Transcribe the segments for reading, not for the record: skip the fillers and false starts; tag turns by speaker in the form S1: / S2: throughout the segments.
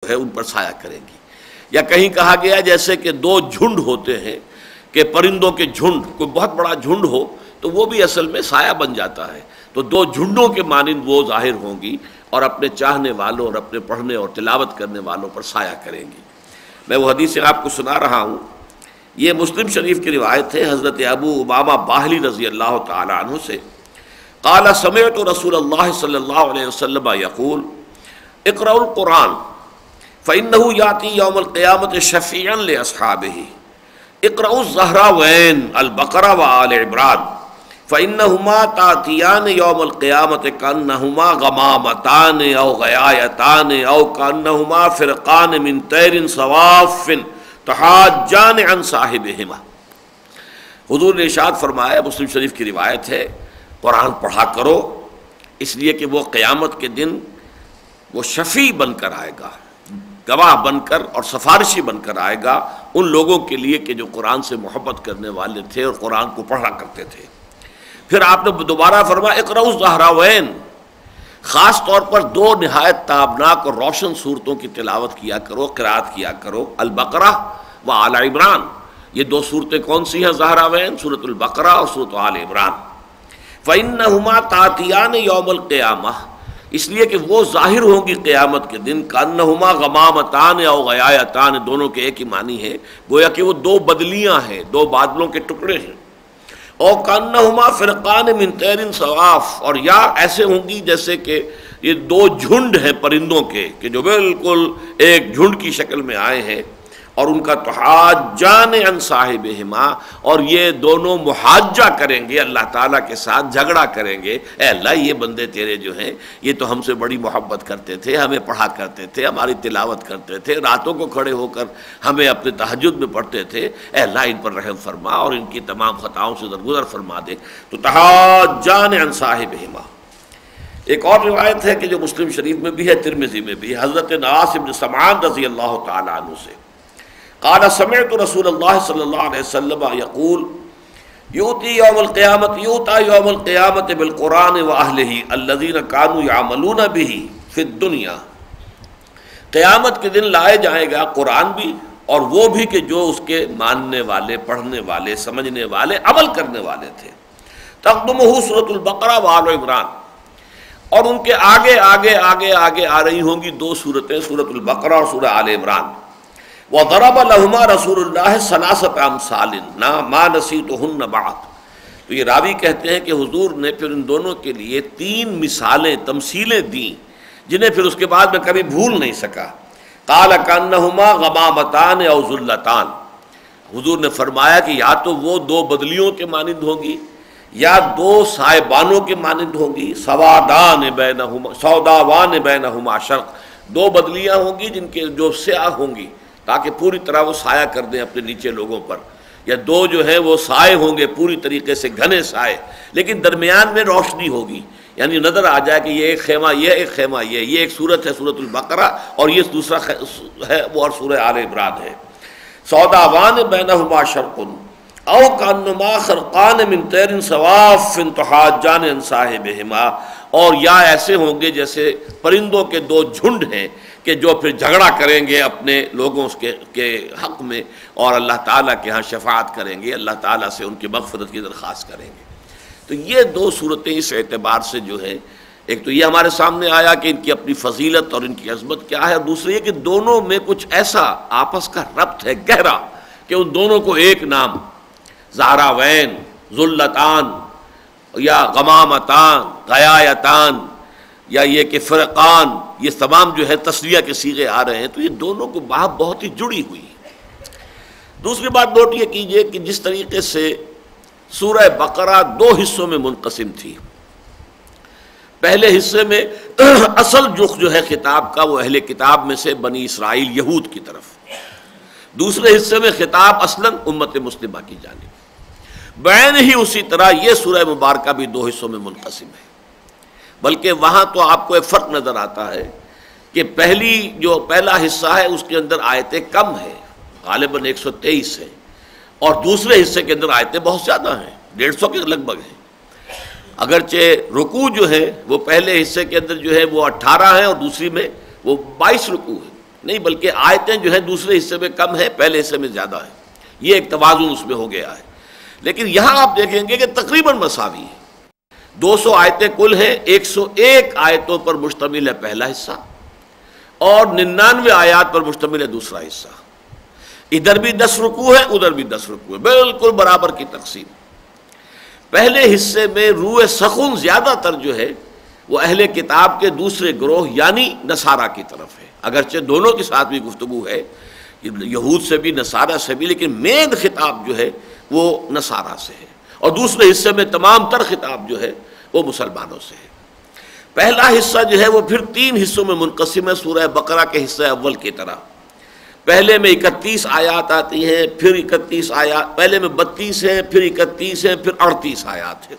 S1: ہے ان پر سایہ کریں گی۔ یا کہیں کہا گیا جیسے کہ دو جھنڈ ہوتے ہیں کہ پرندوں کے جھنڈ، کوئی بہت بڑا جھنڈ ہو تو وہ بھی اصل میں سایہ بن جاتا ہے، تو دو جھنڈوں کے مانند وہ ظاہر ہوں گی اور اپنے چاہنے والوں اور اپنے پڑھنے اور تلاوت کرنے والوں پر سایہ کریں گی۔ میں وہ حدیث آپ کو سنا رہا ہوں، یہ مسلم شریف کی روایت ہے حضرت ابو امامہ باہلی رضی اللہ تعالی عنہ سے، قال سمعت رسول اللہ صلی اللہ علیہ وسلم یقول اقرأوا القرآن فإنه يأتي يوم القيامة شفيعا لأصحابه اقرأوا الزهراوين البقرة وآل عمران فإنهما تأتيان يوم القيامة كأنهما غمامتان أو غيايتان أو كأنهما فرقان من طير صواف تحاجان عن صاحبهما۔ حضور نے ارشاد فرمایا، مسلم شریف کی روایت ہے، قرآن پڑھا کرو اس لیے کہ وہ قیامت کے دن وہ شفیع بن کر آئے گا، گواہ بن کر اور سفارشی بن کر آئے گا ان لوگوں کے لیے کہ جو قرآن سے محبت کرنے والے تھے اور قرآن کو پڑھا کرتے تھے۔ پھر آپ نے دوبارہ فرمایا اقرأوا الزہراوین، خاص طور پر دو نہایت تابناک اور روشن صورتوں کی تلاوت کیا کرو، قرات کیا کرو، البقرہ و آل عمران۔ یہ دو صورتیں کون سی ہیں زہراوین؟ سورۃ البقرہ اور سورۃ آل عمران۔ فإنہما تأتیان یوم القیامہ، اس لیے کہ وہ ظاہر ہوں گی قیامت کے دن، کأنہما غمامتان او غیایتان، دونوں کے ایک ہی معنی ہے، گویا کہ وہ دو بدلیاں ہیں، دو بادلوں کے ٹکڑے ہیں، او کأنہما فرقان من طیر صواف، اور یا ایسے ہوں گی جیسے کہ یہ دو جھنڈ ہیں پرندوں کے کہ جو بالکل ایک جھنڈ کی شکل میں آئے ہیں، اور ان کا تحاجان عن صاحبہما، اور یہ دونوں محاجہ کریں گے اللہ تعالیٰ کے ساتھ، جھگڑا کریں گے، اے اللہ یہ بندے تیرے جو ہیں یہ تو ہم سے بڑی محبت کرتے تھے، ہمیں پڑھا کرتے تھے، ہماری تلاوت کرتے تھے، راتوں کو کھڑے ہو کر ہمیں اپنے تہجد میں پڑھتے تھے، اے اللہ ان پر رحم فرما اور ان کی تمام خطاؤں سے درگزر فرما دے۔ تو تحاجان عن صاحبہما۔ ایک اور روایت ہے کہ جو مسلم شریف میں بھی ہے، ترمذی میں بھی، حضرت نواس بن سمعان رضی اللہ تعالی عنہ سے، قال سمعت رسول اللہ صلی اللہ علیہ وسلم یقول یؤتی یوم القیامت بالقرآن واہلہ الذین کانوا یعملون بہ فی الدنیا، قیامت کے دن لائے جائے گا قرآن بھی اور وہ بھی کہ جو اس کے ماننے والے، پڑھنے والے، سمجھنے والے، عمل کرنے والے تھے۔ تقدمہ سورۃ البقرہ وآل عمران، اور ان کے آگے آگے آگے آگے آ رہی ہوں گی دو صورتیں، سورۃ البقرہ اور سورہ آل عمران۔ وضرب لهما رسول اللہ ثلاثۃ امثال ما نسیتهن بعد، تو یہ راوی کہتے ہیں کہ حضور نے پھر ان دونوں کے لیے تین مثالیں، تمثیلیں دیں جنہیں پھر اس کے بعد میں کبھی بھول نہیں سکا۔ قال کانہما غمامتان او ذلتان، حضور نے فرمایا کہ یا تو وہ دو بدلیوں کے مانند ہوں گی یا دو سائبانوں کے مانند ہوں گی، سوادان بینہما سوداوان بینہما شرق، دو بدلیاں ہوں گی جن کے جو سیاہ ہوں گی تاکہ پوری طرح وہ سایہ کر دیں اپنے نیچے لوگوں پر، یا دو جو ہیں وہ سائے ہوں گے پوری طریقے سے گھنے سائے، لیکن درمیان میں روشنی ہوگی، یعنی نظر آ جائے کہ یہ ایک خیمہ یہ، ایک خیمہ یہ ایک صورت ہے سورۃ البقرہ اور یہ دوسرا ہے وہ اور سورہ آل عمران ہے۔ سوداوان بینہما شرق او کانہما خرقان من طیر صواف تحاجان عن صاحبہما، اور یا ایسے ہوں گے جیسے پرندوں کے دو جھنڈ ہیں کہ جو پھر جھگڑا کریں گے اپنے لوگوں کے حق میں اور اللہ تعالیٰ کے ہاں شفاعت کریں گے، اللہ تعالیٰ سے ان کی مغفرت کی درخواست کریں گے۔ تو یہ دو صورتیں اس اعتبار سے جو ہے، ایک تو یہ ہمارے سامنے آیا کہ ان کی اپنی فضیلت اور ان کی عظمت کیا ہے، اور دوسری یہ کہ دونوں میں کچھ ایسا آپس کا ربط ہے گہرا کہ ان دونوں کو ایک نام زہراوین، ذلتان یا غمامتان، غیایتان، یا یہ کہ فرقان، یہ تمام جو ہے تسلیہ کے صیغے آ رہے ہیں، تو یہ دونوں کو بہت ہی جڑی ہوئی ہے۔ دوسری بات نوٹ یہ کیجئے کہ جس طریقے سے سورہ بقرہ دو حصوں میں منقسم تھی، پہلے حصے میں اصل رخ جو ہے خطاب کا وہ اہل کتاب میں سے بنی اسرائیل یہود کی طرف، دوسرے حصے میں خطاب اصلاً امت مسلمہ کی جانب، بعین ہی اسی طرح یہ سورہ مبارکہ بھی دو حصوں میں منقسم ہے، بلکہ وہاں تو آپ کو ایک فرق نظر آتا ہے کہ پہلا حصہ ہے اس کے اندر آیتیں کم ہیں، غالباً 123 ہیں، اور دوسرے حصے کے اندر آیتیں بہت زیادہ ہیں، 150 کے لگ بھگ ہیں، اگرچہ رکوع جو ہے وہ پہلے حصے کے اندر جو ہے وہ 18 ہیں اور دوسری میں وہ 22 رکوع ہے، نہیں، بلکہ آیتیں جو ہے دوسرے حصے میں کم ہے، پہلے حصے میں زیادہ ہے، یہ ایک توازن اس میں ہو گیا ہے۔ لیکن یہاں آپ دیکھیں گے کہ تقریباً مساوی ہے، 200 آیتیں کل ہیں، 101 آیتوں پر مشتمل ہے پہلا حصہ اور 99 آیات پر مشتمل ہے دوسرا حصہ۔ ادھر بھی 10 رکوع ہے، ادھر بھی 10 رکوع ہے، بالکل برابر کی تقسیم۔ پہلے حصے میں روح سخن زیادہ تر جو ہے وہ اہل کتاب کے دوسرے گروہ یعنی نصارہ کی طرف ہے، اگرچہ دونوں کے ساتھ بھی گفتگو ہے، یہود سے بھی نصارہ سے بھی، لیکن مین خطاب جو ہے وہ نصارہ سے ہے، اور دوسرے حصے میں تمام تر خطاب جو ہے وہ مسلمانوں سے ہے۔ پہلا حصہ جو ہے وہ پھر 3 حصوں میں منقسم ہے، سورہ بقرہ کے حصہ اول کی طرح۔ پہلے میں 31 آیات آتی ہیں، پھر 31 آیات، پہلے میں 32 ہیں، پھر 31 ہیں، پھر 38 آیات ہیں،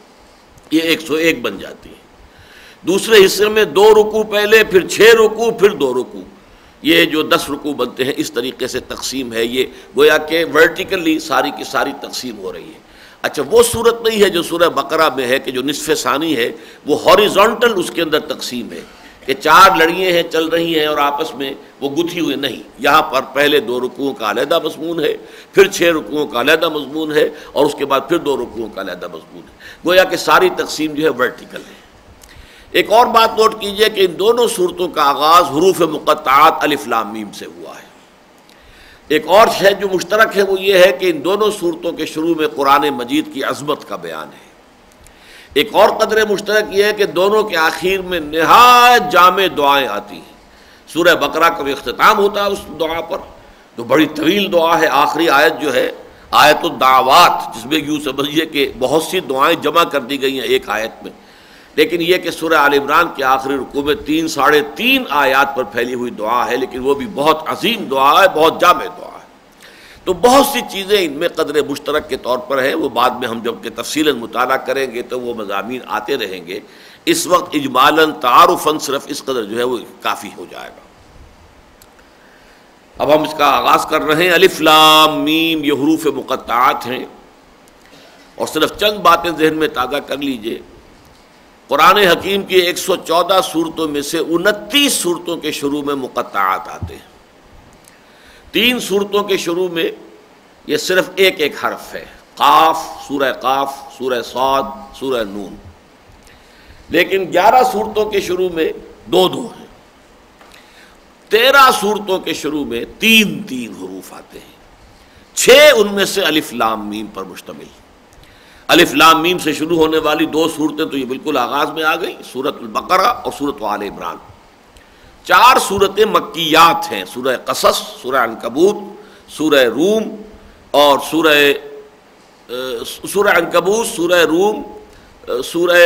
S1: یہ 101 بن جاتی ہیں۔ دوسرے حصے میں 2 رکوع پہلے، پھر 6 رکوع، پھر 2 رکوع، یہ جو 10 رکوع بنتے ہیں، اس طریقے سے تقسیم ہے۔ یہ گویا کہ ورٹیکلی ساری کی ساری تقسیم ہو رہی ہے۔ اچھا، وہ صورت نہیں ہے جو سورہ بقرہ میں ہے کہ جو نصف ثانی ہے وہ ہاریزونٹل اس کے اندر تقسیم ہے کہ 4 لڑیاں ہیں چل رہی ہیں اور آپس میں وہ گتھی ہوئی نہیں۔ یہاں پر پہلے 2 رکوعوں کا علیحدہ مضمون ہے، پھر 6 رکوعوں کا علیحدہ مضمون ہے، اور اس کے بعد پھر 2 رکوعوں کا علیحدہ مضمون ہے۔ گویا کہ ساری تقسیم جو ہے ورٹیکل ہے۔ ایک اور بات نوٹ کیجئے کہ ان دونوں صورتوں کا آغاز حروف مقطعات الف لام میم سے ہوا ہے۔ ایک اور شے جو مشترک ہے وہ یہ ہے کہ ان دونوں صورتوں کے شروع میں قرآن مجید کی عظمت کا بیان ہے۔ ایک اور قدر مشترک یہ ہے کہ دونوں کے آخر میں نہایت جامع دعائیں آتی ہیں۔ سورہ بقرہ کا اختتام ہوتا ہے اس دعا پر، جو بڑی طویل دعا ہے، آخری آیت جو ہے آیت الدعوات، جس میں یوں سمجھیے کہ بہت سی دعائیں جمع کر دی گئی ہیں ایک آیت میں۔ لیکن یہ کہ سورہ آل عمران کے آخری رکوع میں 3-3.5 آیات پر پھیلی ہوئی دعا ہے، لیکن وہ بھی بہت عظیم دعا ہے، بہت جامع دعا ہے۔ تو بہت سی چیزیں ان میں قدر مشترک کے طور پر ہیں، وہ بعد میں ہم جب کہ تفصیلاً مطالعہ کریں گے تو وہ مضامین آتے رہیں گے۔ اس وقت اجمالاً تعارفاً صرف اس قدر جو ہے وہ کافی ہو جائے گا۔ اب ہم اس کا آغاز کر رہے ہیں۔ الف لام میم یہ حروف مقطعات ہیں، اور صرف چند باتیں ذہن میں تازہ کر لیجئے۔ قرآن حکیم کی 114 صورتوں میں سے 29 صورتوں کے شروع میں مقطعات آتے ہیں۔ 3 صورتوں کے شروع میں یہ صرف ایک حرف ہے، قاف، سورہ صاد، سورہ نون۔ لیکن 11 صورتوں کے شروع میں 2 ہیں۔ 13 صورتوں کے شروع میں 3 حروف آتے ہیں، 6 ان میں سے الف لام میم پر مشتمل۔ الف لام میم سے شروع ہونے والی 2 صورتیں تو یہ بالکل آغاز میں آ گئی، سورۃ البقرہ اور سورۃ آل عمران۔ 4 صورتیں مکیات ہیں، سورہ قصص، سورہ عنکبوت، سورہ روم اور سورہ عنکبوت، سورہ روم، سورہ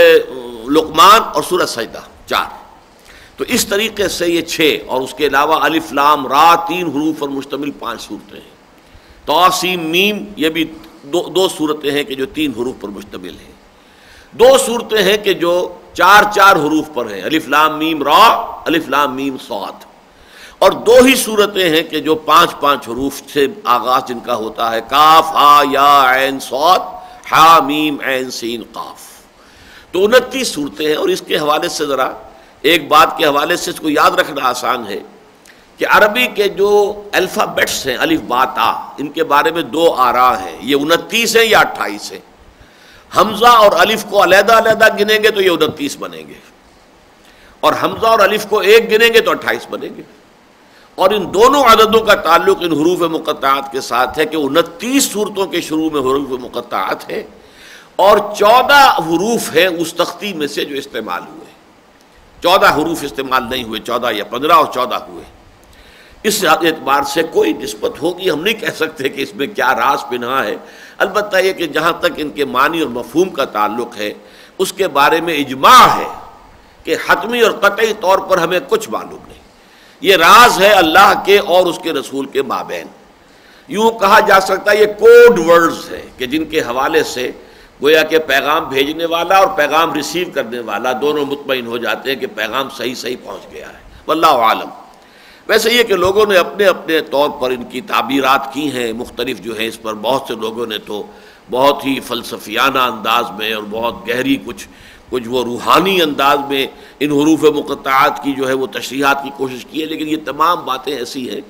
S1: لقمان اور سورہ سجدہ، 4۔ تو اس طریقے سے یہ 6، اور اس کے علاوہ الف لام را 3 حروف پر مشتمل 5 صورتیں ہیں۔ طا سین میم یہ بھی 2 صورتیں ہیں کہ جو 3 حروف پر مشتمل ہیں۔ 2 صورتیں ہیں کہ جو 4 حروف پر ہیں، الف لام میم را، الف لام میم صاد، اور 2 ہی صورتیں ہیں کہ جو 5 حروف سے آغاز جن کا ہوتا ہے، کاف ہا یا عین صاد، ہا میم عین سین قاف۔ تو 29 صورتیں ہیں، اور اس کے حوالے سے ذرا ایک بات کے حوالے سے اس کو یاد رکھنا آسان ہے کہ عربی کے جو الفابیٹس ہیں الف با تا، ان کے بارے میں 2 آراء ہیں، یہ 29 ہیں یا 28 ہیں۔ حمزہ اور الف کو علیحدہ گنیں گے تو یہ 29 بنیں گے، اور حمزہ اور الف کو ایک گنیں گے تو 28 بنیں گے۔ اور ان دونوں عددوں کا تعلق ان حروف مقطعات کے ساتھ ہے کہ 29 صورتوں کے شروع میں حروف مقطعات ہیں، اور 14 حروف ہیں اس تختی میں سے جو استعمال ہوئے۔ 14 حروف استعمال نہیں ہوئے، 14 یا 15 اور 14 ہوئے۔ اس اعتبار سے کوئی نسبت ہوگی، ہم نہیں کہہ سکتے کہ اس میں کیا راز پنہا ہے۔ البتہ یہ کہ جہاں تک ان کے معنی اور مفہوم کا تعلق ہے اس کے بارے میں اجماع ہے کہ حتمی اور قطعی طور پر ہمیں کچھ معلوم نہیں، یہ راز ہے اللہ کے اور اس کے رسول کے مابین۔ یوں کہا جا سکتا ہے یہ کوڈ ورڈز ہیں کہ جن کے حوالے سے گویا کہ پیغام بھیجنے والا اور پیغام ریسیو کرنے والا دونوں مطمئن ہو جاتے ہیں کہ پیغام صحیح پہنچ گیا ہے، واللہ عالم۔ ویسے یہ کہ لوگوں نے اپنے اپنے طور پر ان کی تعبیرات کی ہیں مختلف جو ہیں، اس پر بہت سے لوگوں نے تو بہت ہی فلسفیانہ انداز میں اور بہت گہری کچھ کچھ وہ روحانی انداز میں ان حروف مقطعات کی جو ہے وہ تشریحات کی کوشش کی ہے، لیکن یہ تمام باتیں ایسی ہیں